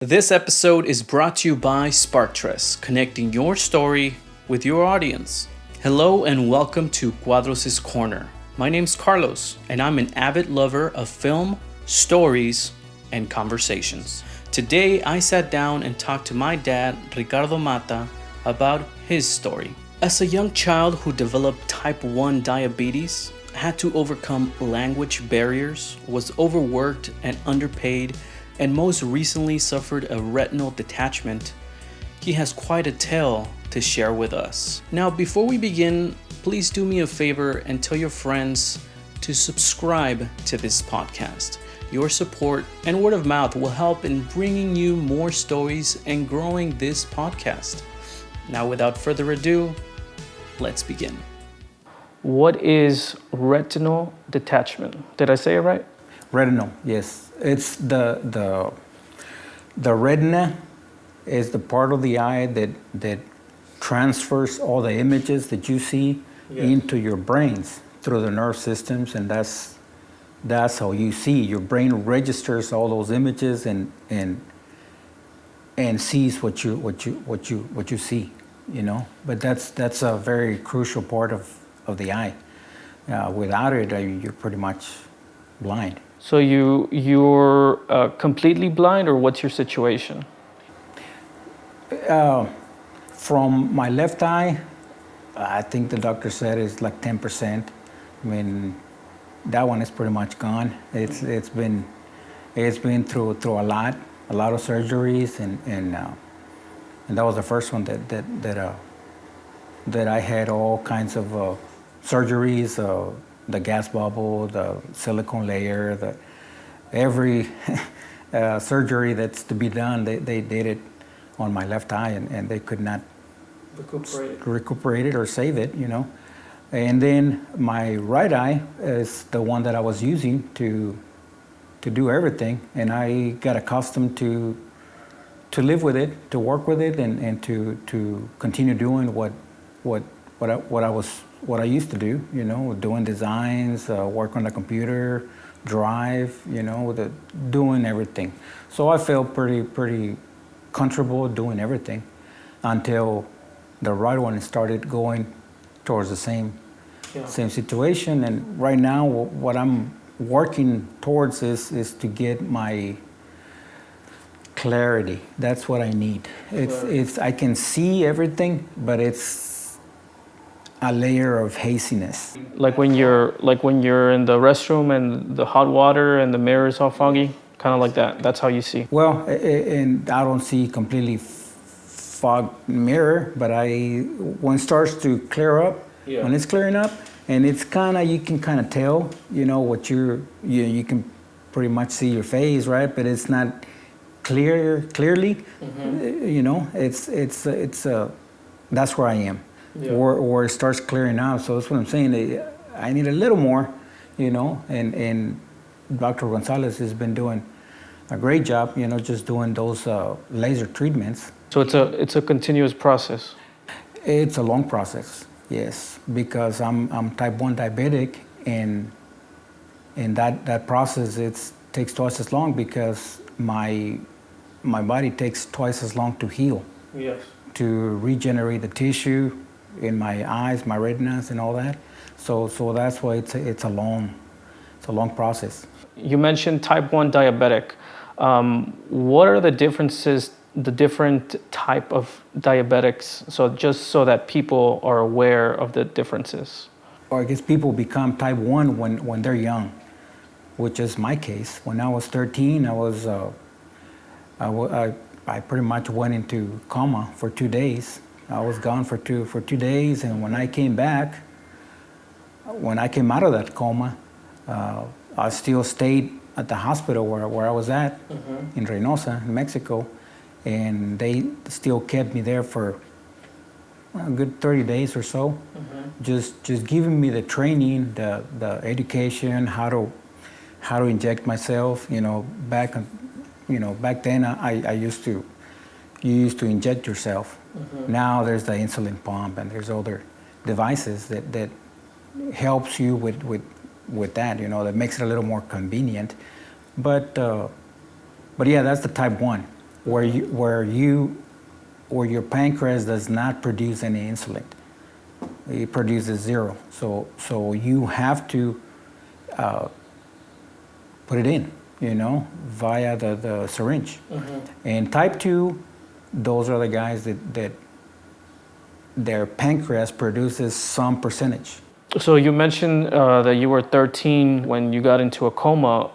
This episode is brought to you by Sparktress, connecting your story with your audience. Hello and welcome to Cuadros' Corner. My name's Carlos, and I'm an avid lover of film, stories, and conversations. Today, I sat down and talked to my dad, Ricardo Mata, about his story. As a young child who developed type 1 diabetes, had to overcome language barriers, was overworked and underpaid, and most recently suffered a retinal detachment, he has quite a tale to share with us. Now, before we begin, please do me a favor and tell your friends to subscribe to this podcast. Your support and word of mouth will help in bringing you more stories and growing this podcast. Now, without further ado, let's begin. What is retinal detachment? Did I say it right? Retinal, yes. It's the retina is the part of the eye that transfers all the images that you see into your brains through the nerve systems, and that's how you see. Your brain registers all those images and sees what you see, you know. But that's a very crucial part of the eye. Without it, you're pretty much blind. So you're completely blind, or what's your situation? From my left eye, I think the doctor said it's like 10%. I mean, that one is pretty much gone. It's been through a lot of surgeries, and that was the first one that I had all kinds of surgeries. The gas bubble, the silicone layer, every surgery that's to be done, they did it on my left eye, and they could not recuperate it or save it, you know. And then my right eye is the one that I was using to do everything, and I got accustomed to live with it, to work with it, and to continue doing what I used to do, you know, doing designs, work on the computer, drive, you know, doing everything. So I felt pretty comfortable doing everything until the right one started going towards the same situation. And right now, what I'm working towards is to get my clarity. That's what I need. It's I can see everything, but it's a layer of haziness. Like when you're in the restroom and the hot water and the mirror is all foggy, kind of like that. That's how you see. Well, and I don't see completely fog mirror, but when it starts to clear up, when it's clearing up, and it's you can kind of tell, you know, what you can pretty much see your face, right? But it's not clearly, you know. It's that's where I am. Or it starts clearing out. So that's what I'm saying. I need a little more, you know, and Dr. Gonzalez has been doing a great job, you know, just doing those laser treatments. So it's a continuous process. It's a long process, yes, because I'm type 1 diabetic, and that process takes twice as long because my body takes twice as long to heal. Yes. To regenerate the tissue in my eyes, my retinas, and all that. So that's why it's a long process. You mentioned type 1 diabetic. What are the differences, the different type of diabetics? So just so that people are aware of the differences. Or I guess people become type 1 when they're young, which is my case. When I was 13, I pretty much went into coma for 2 days. I was gone for two days, and when I came back, when I came out of that coma, I still stayed at the hospital where I was at in Reynosa, in Mexico, and they still kept me there for a good 30 days or so, just giving me the training, the education, how to inject myself. You know, back then you used to inject yourself. Now there's the insulin pump, and there's other devices that helps you with that, you know, that makes it a little more convenient. But yeah, that's the type 1. where your pancreas does not produce any insulin. It produces zero. So you have to put it in, via the syringe. And type 2, those are the guys that their pancreas produces some percentage. So you mentioned that you were 13 when you got into a coma.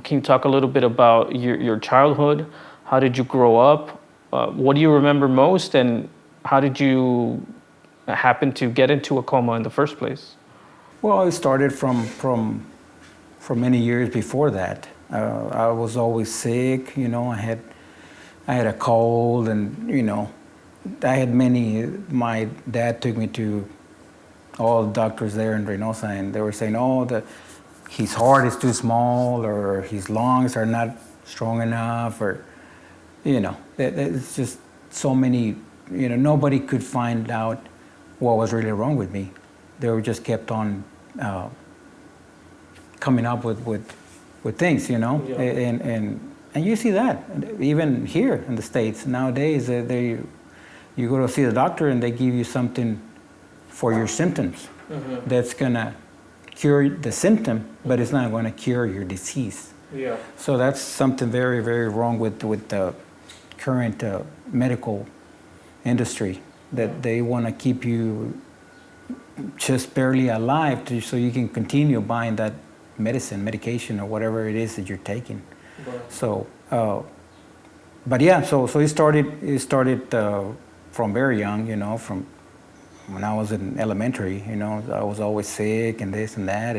Can you talk a little bit about your childhood? How did you grow up? What do you remember most, and how did you happen to get into a coma in the first place? Well, it started from many years before that. I was always sick. I had a cold, and I had many. My dad took me to all the doctors there in Reynosa, and they were saying, "Oh, his heart is too small, or his lungs are not strong enough, or it's just so many. Nobody could find out what was really wrong with me. They were just kept on coming up with things, Yeah. and you see that even here in the States nowadays. You go to see the doctor, and they give you something for your symptoms that's gonna cure the symptom, but it's not going to cure your disease. Yeah. So that's something very, very wrong with the current medical industry, that they want to keep you just barely alive so you can continue buying that medication, or whatever it is that you're taking. Right. So, but yeah, so it started from very young, from when I was in elementary. I was always sick and this and that,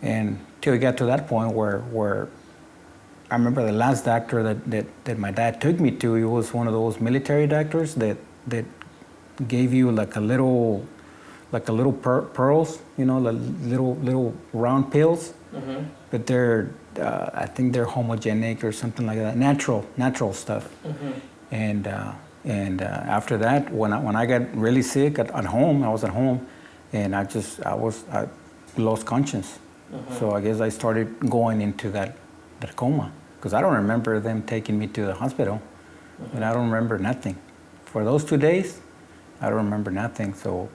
and till we got to that point where I remember the last doctor that my dad took me to. He was one of those military doctors that gave you like a little pearls, like little round pills, but they're I think they're homogenic or something like that, natural stuff. And after that, when I got really sick at home, I was at home, and I lost conscience. So I guess I started going into that coma, because I don't remember them taking me to the hospital, and I don't remember nothing. For those 2 days, I don't remember nothing. So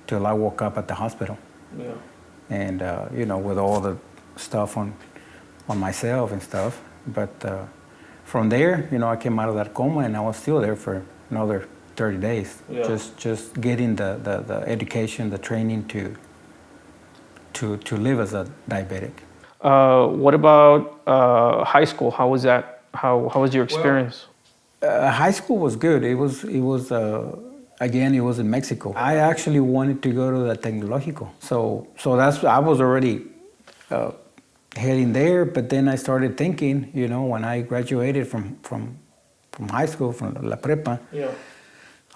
till I woke up at the hospital, and with all the stuff on myself and stuff. But from there, I came out of that coma, and I was still there for another 30 days, just getting the education, the training to live as a diabetic. What about high school? How was that? How was your experience? High school was good. It was again, it was in Mexico. I actually wanted to go to the Tecnológico. So I was already heading there, but then I started thinking, when I graduated from high school, from La Prepa,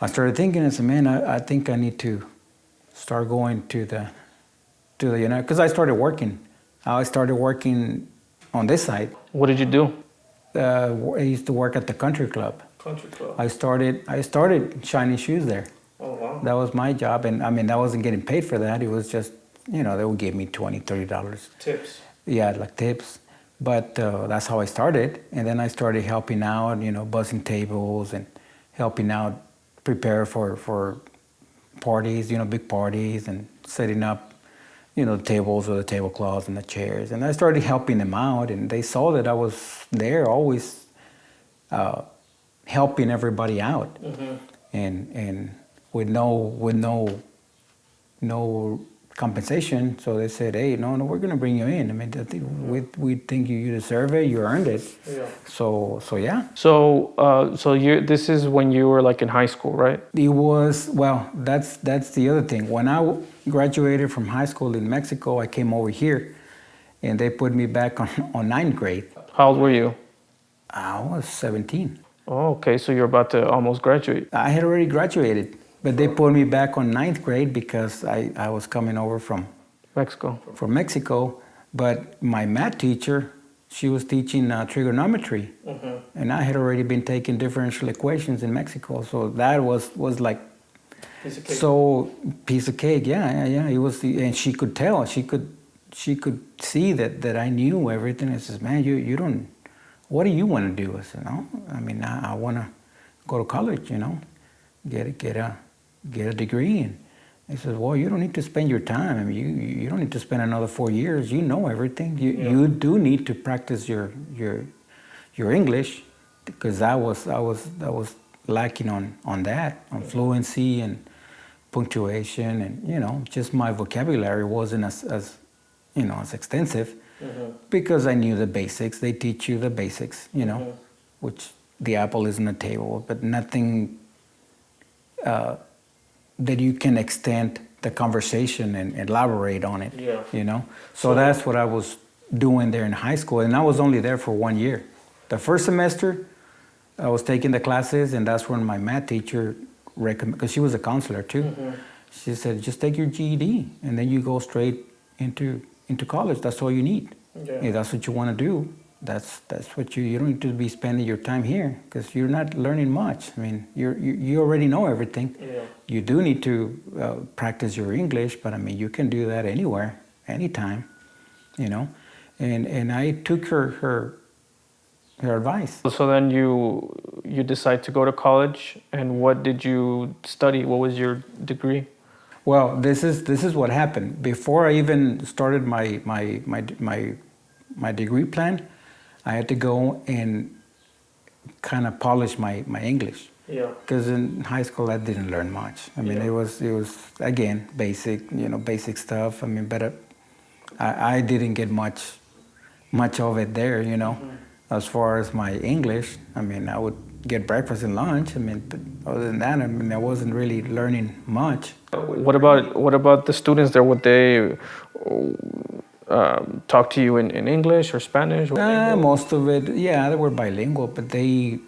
I started thinking, I said, man, I think I need to start going to the United, because I started working. I started working on this side. What did you do? I used to work at the country club. Country club. I started shining shoes there. Oh, wow. That was my job, and I wasn't getting paid for that. It was just, they would give me $20, $30. Tips. Yeah, like tips. But that's how I started, and then I started helping out, bussing tables and helping out, prepare for parties, big parties, and setting up, the tables or the tablecloths and the chairs. And I started helping them out, and they saw that I was there always helping everybody out, and with no compensation. So they said, hey, no, we're going to bring you in. I mean, we think you deserve it. You earned it. Yeah. So yeah. So this is when you were like in high school, right? It was, well, that's the other thing. When I graduated from high school in Mexico, I came over here, and they put me back on ninth grade. How old were you? I was 17. Oh, okay. So you're about to almost graduate. I had already graduated, but they put me back on ninth grade because I was coming over from Mexico. But my math teacher, she was teaching trigonometry, and I had already been taking differential equations in Mexico. So that was like Piece of cake. so piece of cake. Yeah. It was, and she could tell. She could see that I knew everything. I says, man, you don't what do you want to do? I said, no, I mean, I want to go to college, get a degree. And he says, well, you don't need to spend your time. I mean, you don't need to spend another 4 years. You know everything. You do need to practice your English, because I was lacking on that, on fluency and punctuation, and just my vocabulary wasn't as extensive, because I knew the basics. They teach you the basics, which the apple is on the table, but nothing that you can extend the conversation and elaborate on it. So that's what I was doing there in high school, and I was only there for 1 year. The first semester, I was taking the classes, and that's when my math teacher recommended, because she was a counselor too. She said, just take your GED, and then you go straight into college. That's all you need. If that's what you want to do, that's what you don't need to be spending your time here, because you're not learning much. I mean, you already know everything. You do need to practice your English, but I mean, you can do that anywhere, anytime, And I took her advice. So then you decide to go to college, and what did you study? What was your degree? Well, this is what happened. Before I even started my degree plan, I had to go and kind of polish my English. Because in high school I didn't learn much. I mean, it was again basic stuff. I mean, but I didn't get much of it there. As far as my English, I mean, I would get breakfast and lunch. I mean, but other than that, I mean, I wasn't really learning much. What about the students there? Would they talk to you in English or Spanish? Most of it, yeah, they were bilingual, but they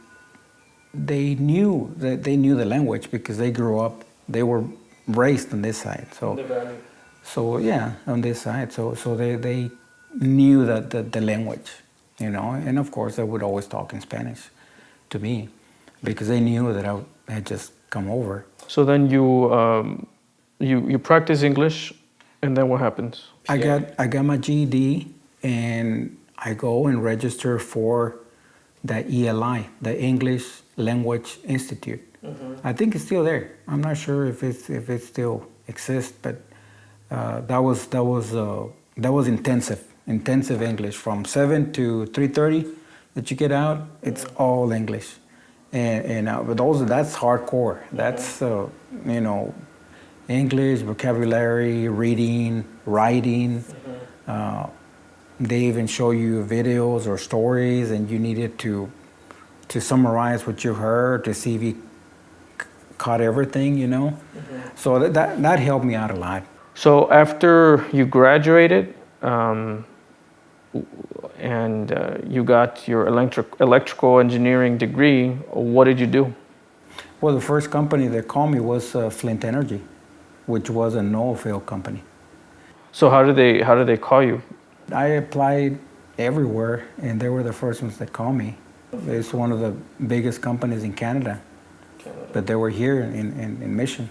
knew the language, because they grew up, they were raised on this side. So yeah, on this side. So they knew the language, and of course they would always talk in Spanish to me, because they knew that I had just come over. So then you practice English, and then what happens? I got my GED, and I go and register for the ELI, the English Language Institute. I think it's still there. I'm not sure if it still exists, but that was intensive English from 7 to 3:30 that you get out. It's all English, and but that's hardcore. That's English, vocabulary, reading, writing. They even show you videos or stories, and you needed to summarize what you heard to see if you caught everything, So that helped me out a lot. So after you graduated, and you got your electrical engineering degree, what did you do? Well, the first company that called me was Flint Energy, which was an oil field company. So how did they call you? I applied everywhere, and they were the first ones that called me. It's one of the biggest companies in Canada, but they were here in Mission,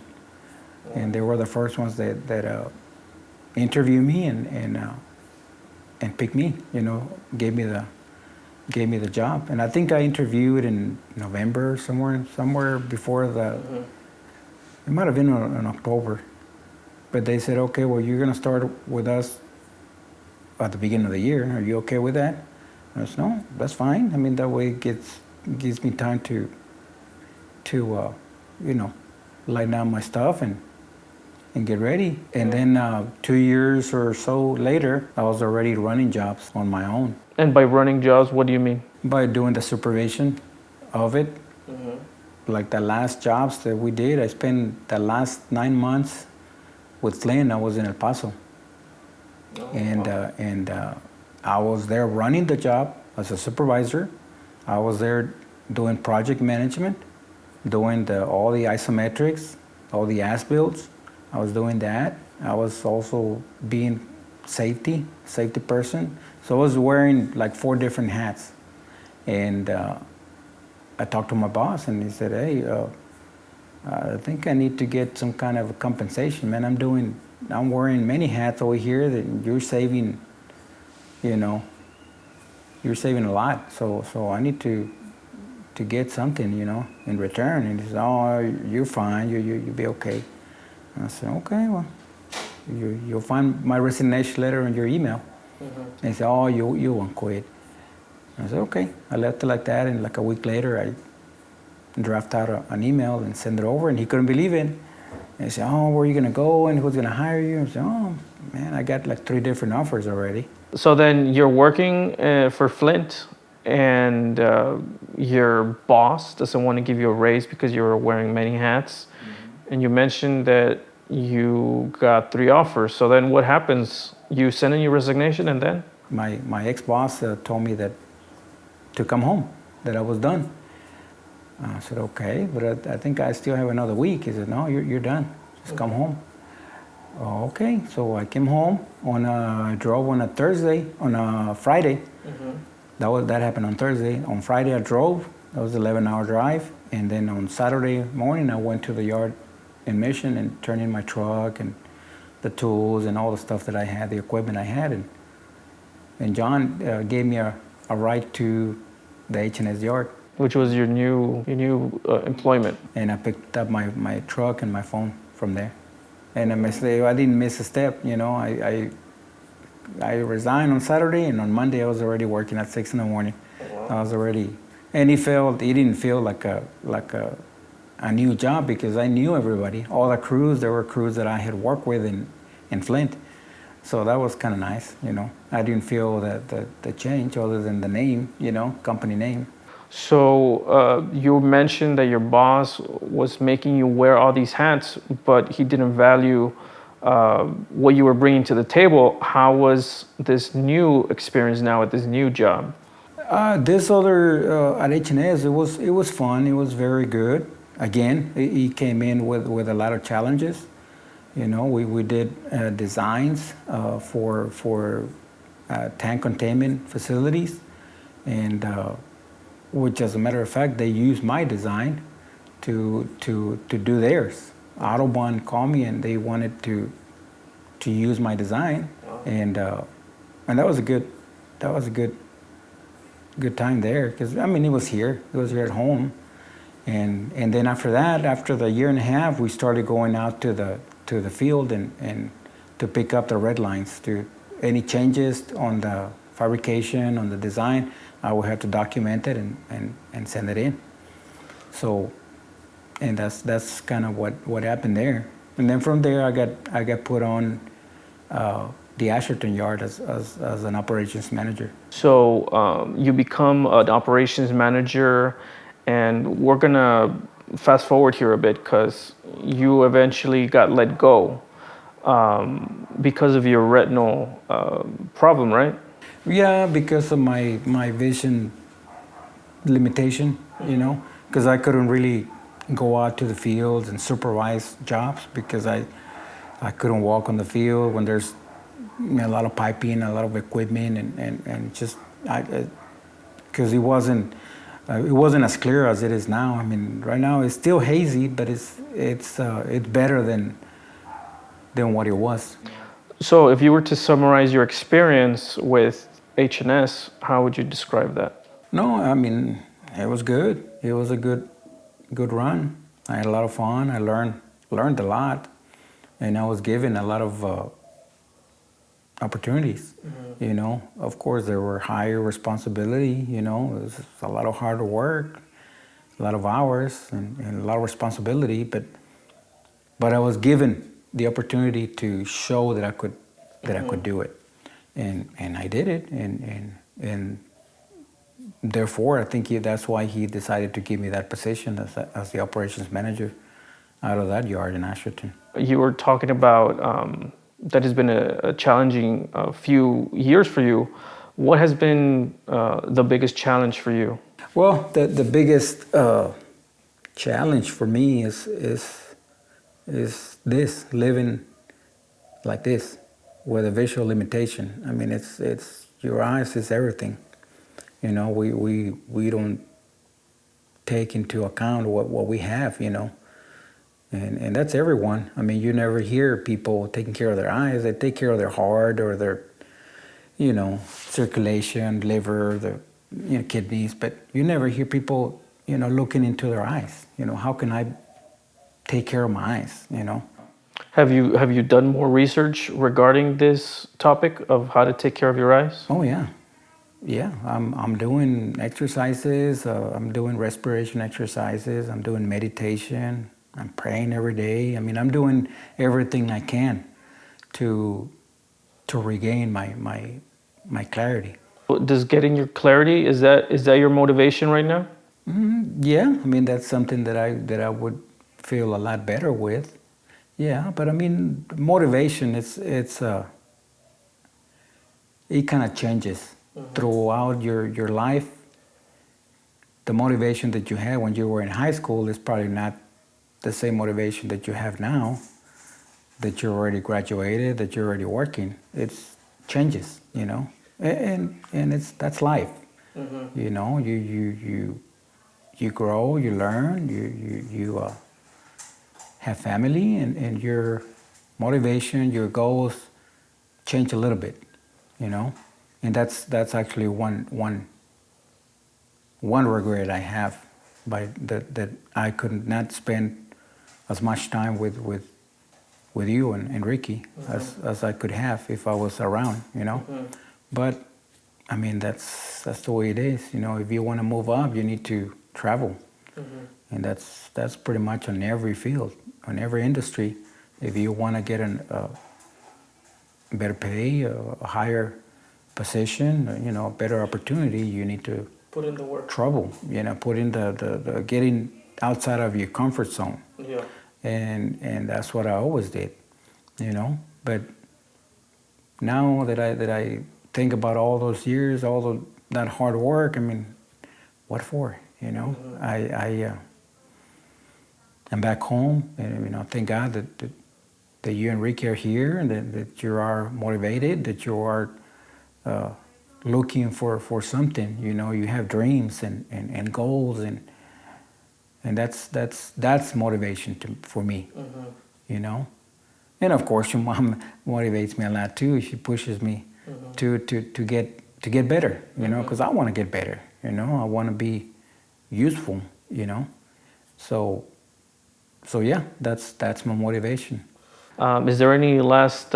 and they were the first ones that interviewed me and picked me. Gave me the job, and I think I interviewed in November, somewhere before it might have been in October, but they said, okay, well, you're gonna start with us at the beginning of the year. Are you okay with that? I said, no, that's fine. I mean, that way it gives me time to lighten down my stuff and get ready. And then 2 years or so later, I was already running jobs on my own. And by running jobs, what do you mean? By doing the supervision of it. Like the last jobs that we did, I spent the last 9 months with Flint. I was in El Paso. And I was there running the job as a supervisor. I was there doing project management, doing all the isometrics, all the as-builds. I was doing that. I was also being safety person. So I was wearing like 4 different hats. And I talked to my boss, and he said, hey, I think I need to get some kind of a compensation, man. I'm wearing many hats over here that you're saving, you're saving a lot. So I need to get something, in return. And he said, oh, you're fine. You'll be okay. And I said, okay, well, you'll find my resignation letter in your email. And he said, oh, you won't quit. I said, okay. I left it like that, and like a week later, I draft out an email and send it over, and he couldn't believe it. And he said, oh, where are you going to go, and who's going to hire you? I said, oh, man, I got like 3 different offers already. So then you're working for Flint, and your boss doesn't want to give you a raise because you're wearing many hats. And you mentioned that you got 3 offers. So then what happens? You send in your resignation, and then? My ex-boss told me that to come home, that I was done. I said, okay, but I think I still have another week. He said, no, you're done. Just come home. Oh, okay, so I came home I drove on a Friday. That happened on Thursday. On Friday I drove. That was an 11-hour drive. And then on Saturday morning I went to the yard in Mission and turned in my truck and the tools and all the stuff that I had, the equipment I had. And John gave me a ride to the H&S yard. Which was your new employment. And I picked up my truck and my phone from there. And I didn't miss a step, I resigned on Saturday, and on Monday I was already working at 6 in the morning. I was already, and it didn't feel like a new job because I knew everybody. All the crews, there were crews that I had worked with in Flint. So that was kind of nice, I didn't feel the change other than the name, company name. So you mentioned that your boss was making you wear all these hats, but he didn't value what you were bringing to the table. How was this new experience now at this new job? This other at H&S, it was fun. It was very good. Again, he came in with a lot of challenges. We did designs for tank containment facilities, and which, as a matter of fact, they used my design to do theirs. Autobahn called me and they wanted to use my design, and that was a good time there because it was here at home, and then after that, after the year and a half, we started going out to the field and to pick up the red lines, to any changes on the fabrication, on the design. I would have to document it and send it in. So, and that's kind of what happened there. And then from there, I got put on the Asherton yard as an operations manager. So you become an operations manager, and we're gonna fast forward here a bit because you eventually got let go because of your retinal problem, right? Yeah, because of my vision limitation, because I couldn't really go out to the fields and supervise jobs because I couldn't walk on the field when there's a lot of piping, a lot of equipment, and just because it wasn't as clear as it is now. Right now it's still hazy, but it's better than what it was. So if you were to summarize your experience with H&S, how would you describe that? No, it was good. It was a good run. I had a lot of fun. I learned a lot, and I was given a lot of opportunities. Of course, there were higher responsibility. It was a lot of hard work, a lot of hours, and a lot of responsibility. But I was given the opportunity to show that I could do it, and I did it, and therefore I think that's why he decided to give me that position as the operations manager out of that yard in Asherton. You were talking about that has been a challenging few years for you. What has been the biggest challenge for you? Well, the biggest challenge for me is this, living like this with a visual limitation. It's your eyes is everything. We don't take into account what we have, and that's everyone. You never hear people taking care of their eyes. They take care of their heart or circulation, liver, the kidneys, but you never hear people, looking into their eyes. How can I take care of my eyes? Have you done more research regarding this topic of how to take care of your eyes? Oh yeah, yeah. I'm doing exercises. I'm doing respiration exercises. I'm doing meditation. I'm praying every day. I mean, I'm doing everything I can to regain my clarity. Does getting your clarity, is that your motivation right now? Yeah, I mean that's something that I would feel a lot better with. Yeah, but I mean motivation. It kind of changes throughout your life. The motivation that you had when you were in high school is probably not the same motivation that you have now. That you're already graduated, that you're already working. It changes. And that's life. You grow, you learn, you have family, and your motivation, your goals change a little bit. And that's actually one regret I have, by that I could not spend as much time with you and Ricky as I could have if I was around. But I mean that's the way it is. If you want to move up, you need to travel, and that's pretty much on every field, on every industry. If you want to get a better pay, a higher position, a better opportunity, you need to Put in the work. travel. Put in the getting outside of your comfort zone. Yeah. And that's what I always did. But now that I think about all those years, that hard work, I mean, what for? I'm back home, and thank God that you and Ricky are here, and that you are motivated, that you are looking for something. You have dreams and goals, and that's motivation for me. And of course your mom motivates me a lot too. She pushes me to get better, because I want to get better. I want to be useful. So yeah, that's my motivation. Is there any last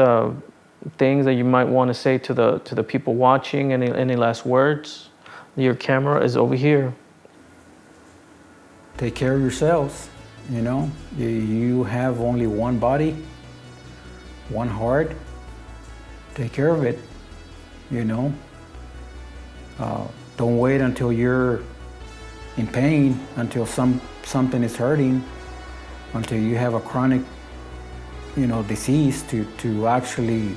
things that you might want to say to the people watching? Any last words? Your camera is over here. Take care of yourselves. You have only one body, one heart. Take care of it. Don't wait until you're in pain, until something is hurting, until you have a chronic disease to actually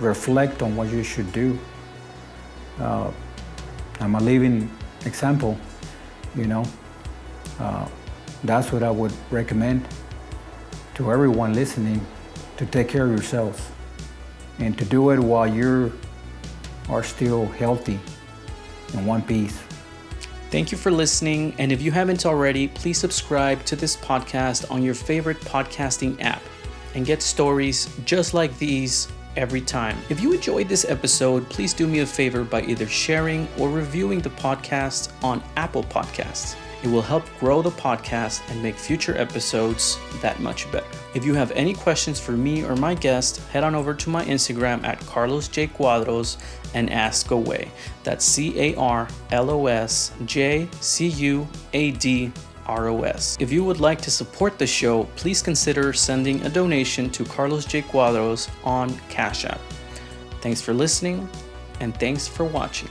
reflect on what you should do. I'm a living example. That's what I would recommend to everyone listening, to take care of yourselves and to do it while you are still healthy in one piece. Thank you for listening, and if you haven't already, please subscribe to this podcast on your favorite podcasting app and get stories just like these every time. If you enjoyed this episode, please do me a favor by either sharing or reviewing the podcast on Apple Podcasts. It will help grow the podcast and make future episodes that much better. If you have any questions for me or my guest, head on over to my Instagram at carlosjcuadros and ask away. That's CARLOSJCUADROS. If you would like to support the show, please consider sending a donation to Carlos J. Cuadros on CASHAPP. Thanks for listening, and thanks for watching.